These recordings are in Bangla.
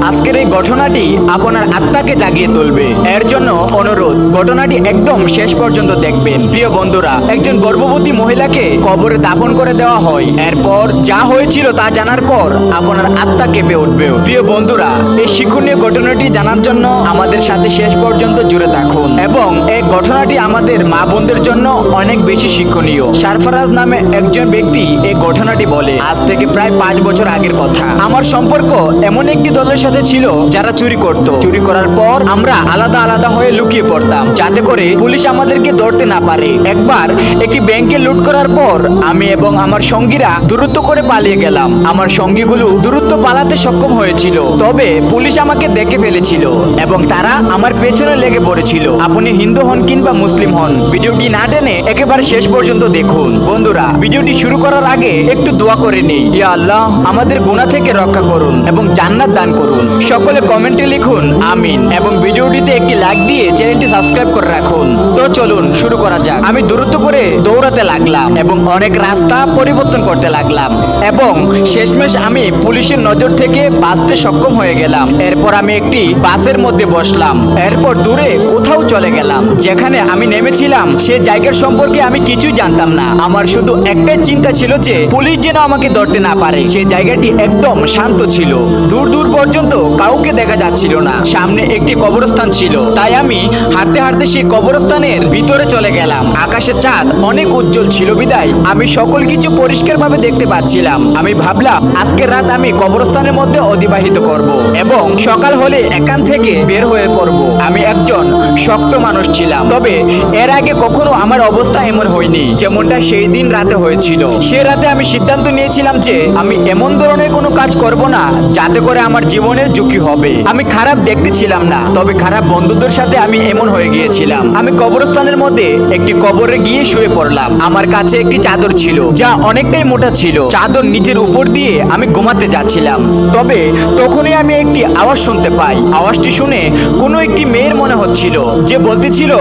আজকের এই ঘটনাটি আপনার আত্মাকে জাগিয়ে তুলবে। এর জন্য অনুরোধ, ঘটনাটি একদম শেষ পর্যন্ত দেখবেন। প্রিয় বন্ধুরা, একজন গর্ভবতী মহিলাকে কবরে দাফন করে দেওয়া হয়। এরপর যা হয়েছিল তা জানার পর আপনার আত্মা কেঁপে উঠবে। প্রিয় বন্ধুরা, এই শিক্ষণীয় ঘটনাটি জানার জন্য আমাদের সাথে শেষ পর্যন্ত জুড়ে থাকুন এবং এই ঘটনাটি আমাদের মা বোনদের জন্য অনেক বেশি শিক্ষণীয়। সারফারাজ নামে একজন ব্যক্তি এই ঘটনাটি বলে, আজ থেকে প্রায় 5 বছর আগের কথা। আমার সম্পর্ক এমন একটি দলের সাথে ছিল যারা চুরি করত। চুরি করার পর আমরা আলাদা আলাদা হয়ে লুকিয়ে পড়তাম, যাতে করে পুলিশ আমাদেরকে ধরতে না পারে। একবার একটি ব্যাংকে লুট করার পর আমি এবং আমার সঙ্গীরা দূরত্ব করে পালিয়ে গেলাম। আমার সঙ্গীগুলো দূরত্ব পালাতে সক্ষম হয়েছিল, তবে পুলিশ আমাকে দেখে ফেলেছিল এবং তারা আমার পেছনে লেগে পড়েছিল। আপনি হিন্দু হন কিংবা মুসলিম হন, ভিডিওটি না টেনে একেবারে শেষ পর্যন্ত দেখুন। বন্ধুরা, ভিডিওটি শুরু করার আগে একটু দোয়া করে নেই। ইয়া আল্লাহ, আমাদের গুনাহ থেকে রক্ষা করুন এবং জান্নাত দান করুন। সকলে কমেন্টে লিখুন আমিন এবং ভিডিওটিতে একটি লাইক দিয়ে চ্যানেলটি সাবস্ক্রাইব করে রাখুন। তো চলুন শুরু করা যাক। আমি দূরত্ব করে দৌড়াতে লাগলাম এবং অনেক রাস্তা পরিবর্তন করতে লাগলাম এবং শেষমেশ আমি পুলিশের নজর থেকে বাঁচতে সক্ষম হয়ে গেলাম। এরপর আমি একটি বাসের মধ্যে বসলাম। এরপর দূরে কোথাও চলে গেলাম। যেখানে আমি নেমেছিলাম সে জায়গার সম্পর্কে আমি কিছুই জানতাম না। আমার শুধু একটাই চিন্তা ছিল যে পুলিশ যেন আমাকে ধরতে না পারে। সেই জায়গাটি একদম শান্ত ছিল, দূর দূর পর্যন্ত কাউকে দেখা যাচ্ছিল না। সামনে একটি কবরস্থান ছিল, তাই আমি হাঁটতে হাঁটতে সেই কবরস্থানের ভিতরে চলে গেলাম। আকাশের চাঁদ অনেক উজ্জ্বল ছিল বিদায় আমি সকল কিছু পরিষ্কারভাবে দেখতে পাচ্ছিলাম। আমি ভাবলাম আজকের রাত আমি কবরস্থানের মধ্যে অতিবাহিত করব এবং সকাল হলে এখান থেকে বের হয়ে পড়ব। আমি একজন শক্ত মানুষ ছিলাম, তবে এর আগে কখনো আমার অবস্থা এমন হয়নি যেমনটা সেই দিন রাতে হয়েছিল। সে রাতে আমি সিদ্ধান্ত নিয়েছিলাম যে আমি এমন ধরনের কোনো কাজ করব না যাতে করে আমার জীবনের ঝুঁকি হবে। আমি খারাপ দেখতে ছিলাম না, তবে খারাপ বন্ধুদের সাথে আমি এমন হয়ে গিয়েছিলাম। আমি কবরস্থানের মধ্যে একটি কবরে গিয়ে শুয়ে পড়লাম। আমার কাছে একটি চাদর ছিল যা অনেকটাই মোটা ছিল। চাদর নিচের উপর দিয়ে আমি ঘুমাতে যাচ্ছিলাম, তবে তখনই আমি একটি আওয়াজ শুনতে পাই। আওয়াজটি শুনে কোনো একটি মেয়ের মনে হচ্ছিল, যে বলতেছিল,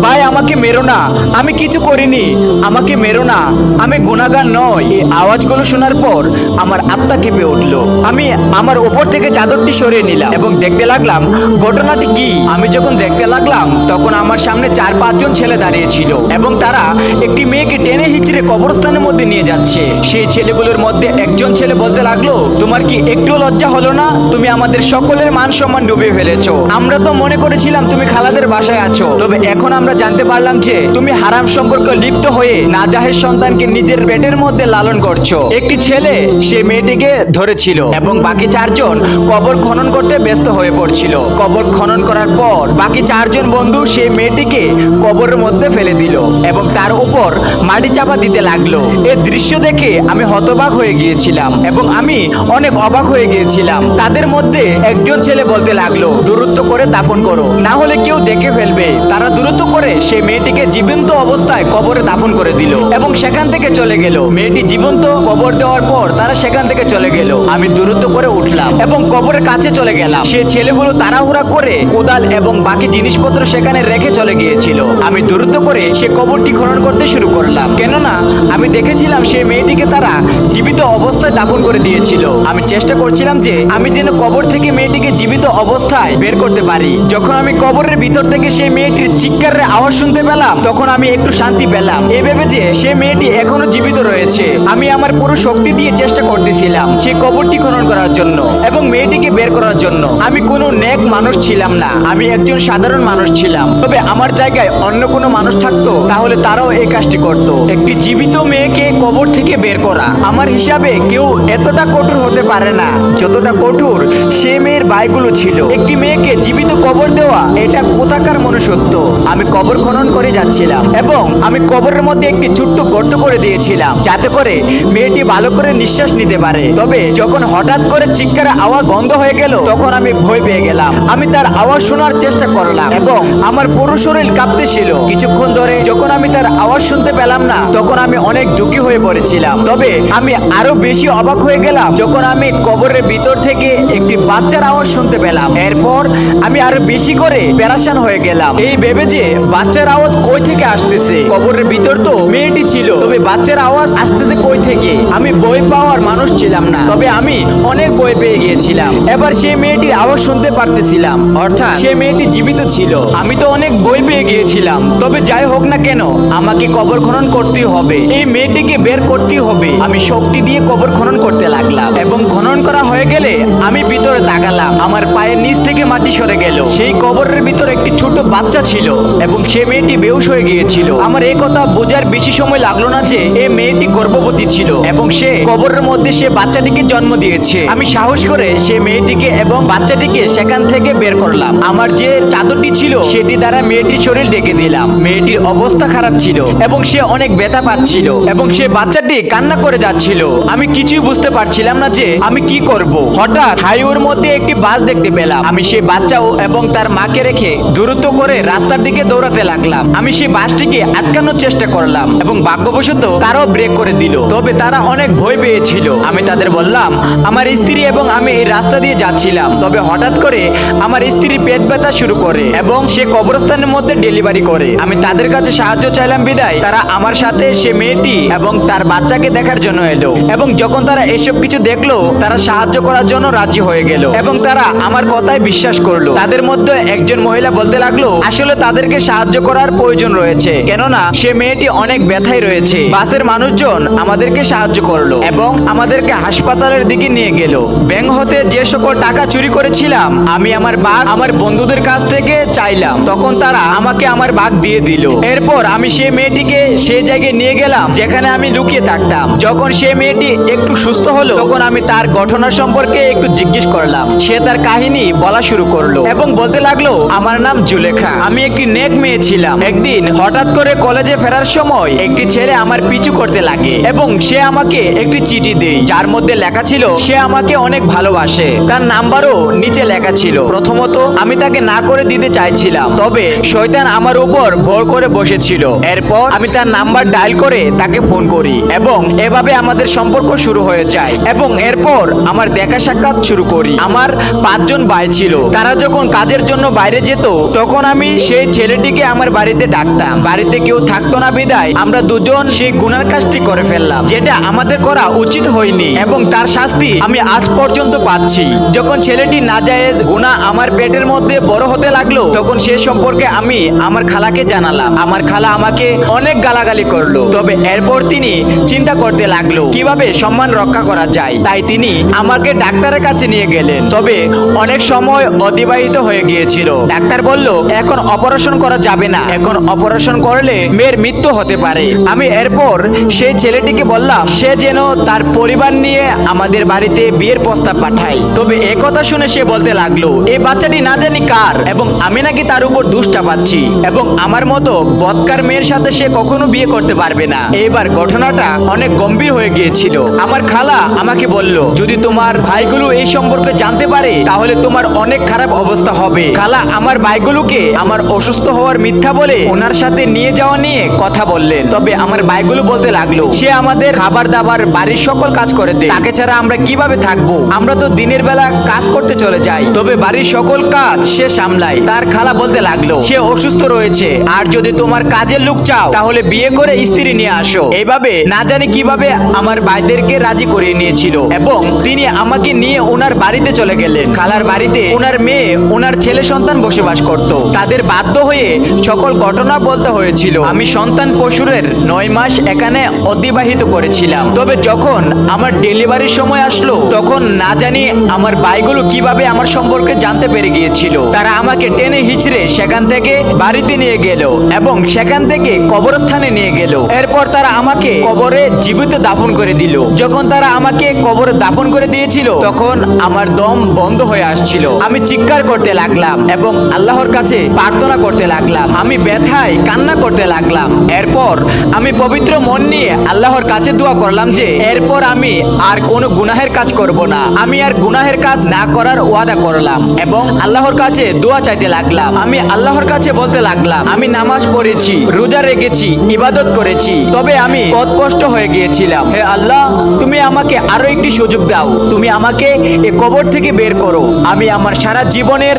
ভাই আমাকে মেরো না, আমি কিছু করিনি, আমাকে মেরো না, আমি গুনাহগার নই। এই আওয়াজগুলো শোনার পর আমার আত্মা কেঁপে উঠলো। আমি আমার উপর থেকে চাদরটি সরিয়ে নিলাম এবং দেখতে লাগলাম ঘটনাটি কি। আমি যখন দেখতে লাগলাম তখন আমার সামনে 4-5 জন ছেলে দাঁড়িয়ে ছিল এবং তারা একটি মেয়েকে টেনে হিচড়ে কবরস্থানের মধ্যে নিয়ে যাচ্ছে। সেই ছেলেগুলোর মধ্যে একজন ছেলে বলতে লাগলো, তোমার কি একটু লজ্জা হলো না? তুমি আমাদের সকলের মান সম্মান ডুবিয়ে ফেলেছো। আমরা তো মনে করেছিলাম তুমি খালাদের বাসায় আছো, তবে এখন আমরা জানতে পারলাম যে তুমি হারাম সম্পর্কে লিপ্ত হয়ে নাজাহেজ সন্তানকে নিজের পেটের মধ্যে লালন করছো। একটি ছেলে সে মেয়েটিকে ধরেছিল এবং বাকি 4 জন কবর খনন করতে ব্যস্ত হয়ে পড়ছিল। কবর খনন করার পর বাকি 4 জন বন্ধু সেই মেয়েটিকে কবরের মধ্যে ফেলে দিল এবং তার উপর মাটি চাপা দিতে লাগলো। এই দৃশ্য দেখে আমি হতবাক হয়ে গিয়েছিলাম এবং আমি অনেক অবাক হয়ে গিয়েছিলাম। তাদের মধ্যে একজন ছেলে বলতে লাগলো, দূরত্ব করে দাফন করো, না হলে কেউ দেখে ফেলবে। তারা দূরত্ব করে সেই মেয়েটিকে জীবন্ত অবস্থায় কবরে দাফন করে দিল এবং সেখান থেকে চলে গেল। মেয়েটি জীবন্ত কবর দেওয়ার পর তারা সেখান থেকে চলে গেল। আমি দূরত্ব করে উঠলাম এবং কবরের কাছে চলে গেলাম। সে ছেলেগুলো তাড়াহুড়া করে কোদাল এবং বাকি জিনিসপত্র সেখানে রেখে চলে গিয়েছিল। আমি দূরত্ব করে সে কবরটি খনন করতে শুরু করলাম, কেননা আমি দেখেছিলাম সেই মেয়েটিকে তারা জীবিত অবস্থায় দাফন করে দিয়েছিল। আমি চেষ্টা করছিলাম যে আমি যেন কবর থেকে মেয়েটিকে জীবিত অবস্থায় বের করতে পারি। যখন আমি কবরের ভিতর থেকে সেই মেয়েটির চিৎকারের আওয়াজ শুনতে পেলাম তখন আমি একটু শান্তি পেলাম, এই ভেবে যে সে মেয়েটি এখনো জীবিত রয়েছে। আমি আমার পুরো শক্তি দিয়ে চেষ্টা করতেছিলাম সেই কবরটি খনন করার জন্য এবং মেয়েটিকে বের করার জন্য। আমি কোনো নেক মানুষ ছিলাম না, আমি একজন সাধারণ মানুষ ছিলাম। তবে আমার জায়গায় অন্য কোনো মানুষ থাকতো তাহলে তারাও এই কাজটি করত। একটি জীবিত মেয়েকে কবর থেকে বের করা আমার হিসাবে কেউ এতটা কঠোর হতে পারে না যতটা কঠোর সে মেয়ের ভাইগুলো ছিল। একটি মেয়েকে জীবিত কবর দেওয়া এটা কোথাকার মনুষ্যত্ব। আমি কবর খনন করে যাচ্ছিলাম এবং আমি কবরের মধ্যে একটি ছোট্ট গর্ত করে দিয়েছিলাম যাতে করে মেয়েটি ভালো করে নিঃশ্বাস নিতে পারে। তবে যখন হঠাৎ করে চিৎকারের আওয়াজ বন্ধ হয়ে গেল তখন আমি ভয় পেয়ে গেলাম। আমি তার আওয়াজ শোনার চেষ্টা করলাম এবং আমার পুরো শরীর কাঁপতেছিল। কিছুক্ষণ ধরে যখন আমি তার আওয়াজ শুনতে পেলাম না, তখন আমি অনেক দুঃখী হয়ে পড়েছিলাম। তবে আমি আরো বেশি অবাক হয়ে গেলাম যখন আমি কবরের ভিতর থেকে একটি বাচ্চার আওয়াজ শুনতে পেলাম। এরপর আমি আরো বেশি করে পেরেশান হয়ে গেলাম, এই ভেবে যে বাচ্চার আওয়াজ কই থেকে আসতেছে। কবরের ভিতর তো মেয়েটি ছিল, তবে বাচ্চার আওয়াজ আসতেছে কই থেকে? আমি ভয় পাওয়ার মানুষ ছিলাম না, তবে আমি অনেক ভয় পেয়ে গিয়েছিলাম। এবার সেই মেয়েটির আওয়াজ শুনতে পারতেছিলাম, অর্থাৎ সেই মেয়েটি জীবিত ছিল। আমি তো অনেক ভয় পেয়ে গিয়েছিলাম। তবে যাই হোক না কেন, আমাকে কবর খনন করতেই হবে, এই মেয়েটিকে বের করতেই হবে। আমি শক্তি দিয়ে কবর খনন করতে লাগলাম এবং খনন করা হয়ে গেলে আমি ভিতরে তাকালাম। আমার পায়ের নিচ থেকে মাটি সরে গেল। সেই কবরের ভিতর একটি ছোট বাচ্চা ছিল এবং সে মেয়েটি বেহুশ হয়ে গিয়েছিল। আমার এই কথা বোঝার বেশি সময় লাগলো না যে এই মেয়েটি গর্ভবতী ছিল এবং সে কবরের মধ্যে সে বাচ্চাটিকে জন্ম দিয়েছে। আমি সাহস করে সে মেয়েটিকে এবং বাচ্চাটিকে সেখান থেকে বের করলাম। আমার যে চাদরটি ছিল সেটি দ্বারা মেয়েটির শরীর ঢেকে দিলাম। মেয়েটির অবস্থা খারাপ ছিল এবং সে অনেক ব্যথা পাচ্ছিল এবং সে বাচ্চাটি কান্না করে যাচ্ছিল। আমি কিছুই বুঝতে পারছিলাম না যে আমি কি করব। হঠাৎ হাইওয়ের মধ্যে একটি বাস দেখতে পেলাম। আমি সেই বাচ্চাও এবং তার মাকে রেখে দ্রুত করে রাস্তার দিকে দৌড়াতে লাগলাম। আমি সেই বাসটিকে আটকানোর চেষ্টা করলাম এবং ভাগ্যবশত তারাও ব্রেক করে দিল। তবে তারা অনেক ভয় পেয়েছিল। আমি তাদের বললাম আমার স্ত্রী এবং আমি এই রাস্তা দিয়ে যাচ্ছিলাম। তবে হঠাৎ করে আমার স্ত্রী পেট ব্যথা শুরু করে এবং সে কবরস্থানের মধ্যে ডেলিভারি করে। আমি তাদের কাছে সাহায্য চাইলাম বিদায় তারা আমার সাথে সে মেয়েটি এবং তার বাচ্চাকে দেখার জন্য এলো এবং যখন তারা এসব কিছু দেখলো তারা সাহায্য করার জন্য রাজি হয়ে গেল এবং তারা আমার কথায় বিশ্বাস করলো। তাদের মধ্যে একজন মহিলা বলতে লাগলো আসলে তাদেরকে সাহায্য করার প্রয়োজন রয়েছে, কেননা সে মেয়েটি অনেক ব্যথায় রয়েছে। বাসের মানুষজন আমাদেরকে সাহায্য করলো এবং আমাদেরকে হাসপাতালের দিকে নিয়ে গেল। ব্যাংক হতে যে সকল টাকা চুরি করেছিলাম আমি আমার ভাগ আমার বন্ধুদের কাছ থেকে চাইলাম, তখন তারা আমাকে আমার ভাগ দিয়ে দিল। এরপর আমি সেই মেয়েটিকে সেই জায়গায় নিয়ে গেলাম যেখানে আমি লুকিয়ে থাকতাম। যখন সেই মেয়েটি একটু সুস্থ হলো তখন আমি তার ঘটনা সম্পর্কে একটু জিজ্ঞেস করলাম। সে তার কাহিনী বলা শুরু করলো এবং বলতে লাগলো আমার নাম জুলেখা, আমি একটি নেক মেয়ে ছিলাম। একদিন হঠাৎ করে কলেজে ফেরার সময় একটি ছেলে আমার পিছু করতে লাগে এবং সে আমাকে একটি চিঠি দেয় যার মধ্যে লেখা ছিল সে আমাকে অনেক ভালোবাসে। তার নাম্বারও নিচে লেখা ছিল। প্রথমত আমি তাকে না করে দিতে চাইছিলাম, তবে শয়তান আমার উপর ভর করে বসেছিল। এরপর আমি তার নাম্বার ডায়াল করে তাকে ফোন করি এবং এভাবে আমাদের সম্পর্ক শুরু হয়ে যায় এবং এরপর আমার দেখা সাক্ষাৎ শুরু করি। আমার 5 জন ভাই ছিল। তারা যখন কাজের জন্য বাইরে যেত তখন আমি সেই ছেলেটিকে আমার বাড়িতে ডাকতাম। বাড়িতে কেউ থাকতো না বিদায় আমরা দুজন সেই গুনার কাজটি করে ফেললাম, যেটা আমাদের করা উচিত হয়নি এবং তার শাস্তি আমি আজ পর্যন্ত পাচ্ছি। যখন ছেলেটি নাজায়েজ গুনাহ আমার পেটের মধ্যে বড় হতে লাগলো তখন সে সম্পর্কে আমি আমার খালাকে জানালাম। আমার খালা আমাকে অনেক গালাগালি করলো। তবে এরপর তিনি চিন্তা করতে লাগলো কিভাবে সম্মান রক্ষা করা যায়। তাই তিনি আমাকে ডাক্তারের কাছে নিয়ে গেলেন। তবে অনেক সময় অতিবাহিত হয়ে গিয়েছিল। ডাক্তার বলল এখন অপারেশন করা যাবে না, এখন অপারেশন করলে মেয়ের মৃত্যু হতে পারে। আমি এরপর সেই ছেলেটিকে বললাম সে যেন তার পরিবার নিয়ে আমাদের বাড়িতে বিয়ের প্রস্তাব পাঠায়। তবে এই কথা শুনে সে বলতে লাগলো এই বাচ্চাটি না জানি কার এবং আমি নাকি তার উপর দোষ চাপাচ্ছি এবং আমার মতো বদকার মেয়ের সাথে সে কখনো বিয়ে করতে পারবে না। এবার ঘটনাটা অনেক গম্ভীর হয়ে গিয়েছিল। আমার খালা আমাকে বলল যদি তোমার ভাইগুলো এই সম্পর্কে জানতে পারে তাহলে তোমার অনেক খারাপ অবস্থা হবে। খালা আমার ভাইগুলোকে আমার অসুস্থ হওয়ার মিথ্যা বলে ওনার সাথে নিয়ে যাওয়া নিয়ে কথা বললেন। তবে আমার ভাইগুলো বলতে লাগলো সে আমাদের খাবার দাবার বাড়ির সকল কাজ করে দেয়, তাকে ছাড়া আমরা কিভাবে থাকবো? আমরা তো দিনের বেলা কাজ করতে চলে যাই, তবে বাড়ির সকল কাজ সে সামলায়। তার খালা বলতে লাগলো সে অসুস্থ রয়েছে, আর যদি তোমার কাজের লোক চাও তাহলে বিয়ে করে স্ত্রী নিয়ে আসো। এইভাবে না জানি কিভাবে আমার ভাইদেরকে রাজি করিয়ে নিয়েছিল এবং তিনি আমাকে নিয়ে ওনার বাড়িতে চলে গেলেন। খালার বাড়িতে ওনার মেয়ে ওনার ছেলে সন্তান বসবাস করত। তাদের বাধ্য হয়ে সকল ঘটনা বলতে হয়েছিল। আমি সন্তান প্রসূরের 9 মাস এখানে অতিবাহিত করেছিলাম। তবে যখন আমার ডেলিভারির সময় আসলো তখন না জানি আমার ভাইগুলো কিভাবে আমার সম্পর্কে জানতে পেরে গিয়েছিল। তারা আমাকে টেনে হিচড়ে সেখান থেকে বাড়িতে নিয়ে গেল এবং সেখান থেকে কবরস্থানে নিয়ে গেল। এরপর তারা আমাকে কবরে জীবিত দাফন করে দিল। যখন তারা আমাকে কবরে দাফন করে দিয়েছিল তখন তখন আমার দম বন্ধ হয়ে আসছিল। আমি চিৎকার করতে লাগলাম এবং আল্লাহর কাছে প্রার্থনা করতে লাগলাম। আমি ব্যথায় কান্না করতে লাগলাম। এরপর আমি পবিত্র মন নিয়ে আল্লাহর কাছে দোয়া করলাম যে এরপর আমি আর কোনো গুনাহের কাজ করব না। আমি আর গুনাহের কাজ না করার ওয়াদা করলাম এবং আল্লাহর কাছে দোয়া চাইতে লাগলাম। আমি আল্লাহর কাছে বলতে লাগলাম, আমি নামাজ পড়েছি, রোজা রেখেছি, ইবাদত করেছি, তবে আমি পথভ্রষ্ট হয়ে গিয়েছিলাম। হে আল্লাহ, তুমি আমাকে আরো একটি সুযোগ দাও। তুমি আমাকে এই কবর থেকে বের করো। আমি আমার সারা জীবনের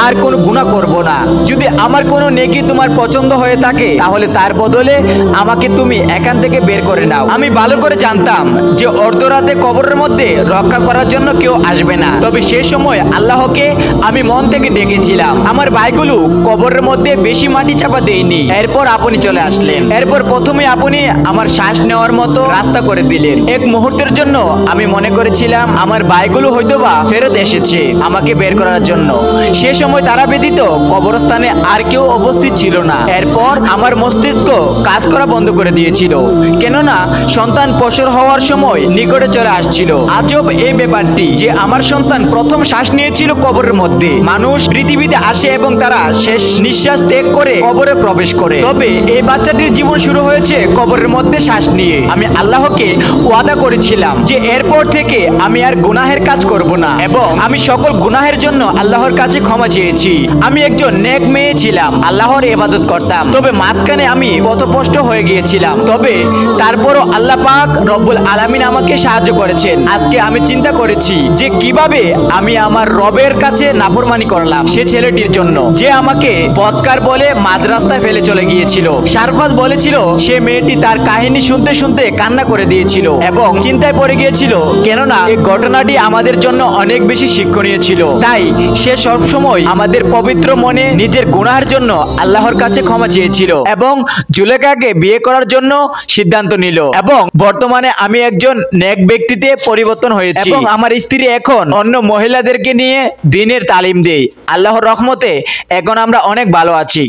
আর কোনো গুনাহ করব না। যদি আমার কোনো নেকি তোমার পছন্দ হয়ে থাকে তাহলে তার বদলে আমাকে তুমি এখান থেকে বের করে নাও। আমি ভালো করে জানতাম যে অর্ধরাতে কবরের মধ্যে রক্ষা করার জন্য কেউ আসবে না, তবে সে সময় আল্লাহকে আমি মন থেকে ডেকেছিলাম। আমার ভাইগুলো কবরের মধ্যে বেশি মাটি চাপা দেয়নি। এরপর আপনি চলে আসলেন। এরপর প্রথমে আপনি আমার শ্বাস নেওয়ার মতো রাস্তা করে দিলেন। এক মুহূর্তের জন্য আমি মনে করেছিলাম আমার ভাইগুলো হয়তোবা ফেরত এসেছে আমাকে বের করার জন্য। সে সময় তারা ব্যতীত কবরস্থানে আর কেউ উপস্থিত ছিল না। এরপর আমার মস্তিষ্ক কাজ করা বন্ধ করে দিয়েছিল, কেননা সন্তান প্রসব হওয়ার সময় নিকটে চলে আসছিল। আজব এই ব্যাপারটি যে আমার সন্তান প্রথম শ্বাস নিয়েছিল কবরের মধ্যে। মানুষ পৃথিবীতে আসে এবং তারা শেষ নিঃশ্বাস ত্যাগ করে কবরে প্রবেশ করে, তবে এই বাচ্চাটির জীবন শুরু হয়েছে কবরের মধ্যে শ্বাস নিয়ে। আমি আল্লাহকে ওয়াদা করেছিলাম যে এরপর থেকে আমি আর গুনাহের কাজ করব না এবং আমি সকল গুনাহের জন্য আল্লাহর কাছে ক্ষমা চেয়েছি। আমি একজন নেক মেয়ে ছিলাম, আল্লাহর ইবাদত করতাম, তবে মাঝখানে আমি পথভ্রষ্ট হয়ে গিয়েছিলাম। তবে তারপরও আল্লাহ পাক রব্বুল আলামিন আমাকে সাহায্য করেছেন। আজকে আমি চিন্তা করেছি যে কিভাবে আমি আমার রবের কাছে নাফরমানি করলাম সে ছেলেটির জন্য, যে আমাকে বদকার বলে মাঝ রাস্তায় ফেলে চলে গিয়েছিল। শারফাত বলেছিল সে মেয়েটি তার কাহিনী শুনতে শুনতে কান্না করে দিয়েছিল এবং চিন্তায় পড়ে গিয়েছিল, কেননা এই ঘটনাটি আমাদের জন্য অনেক বেশি শিক্ষণীয় ছিল। তাই সে সবসময় আমাদের পবিত্র মনে নিজের গুনাহের জন্য আল্লাহর কাছে ক্ষমা চেয়েছিল এবং জুলেখাকে বিয়ে করার জন্য সিদ্ধান্ত নিল। এবং বর্তমানে আমি একজন নেক ব্যক্তিতে পরিবর্তন হয়েছি এবং আমার স্ত্রী এখন অন্য মহিলাদেরকে নিয়ে দ্বীনের তালিম দেয়। আল্লাহর রহমতে এখন আমরা অনেক ভালো আছি।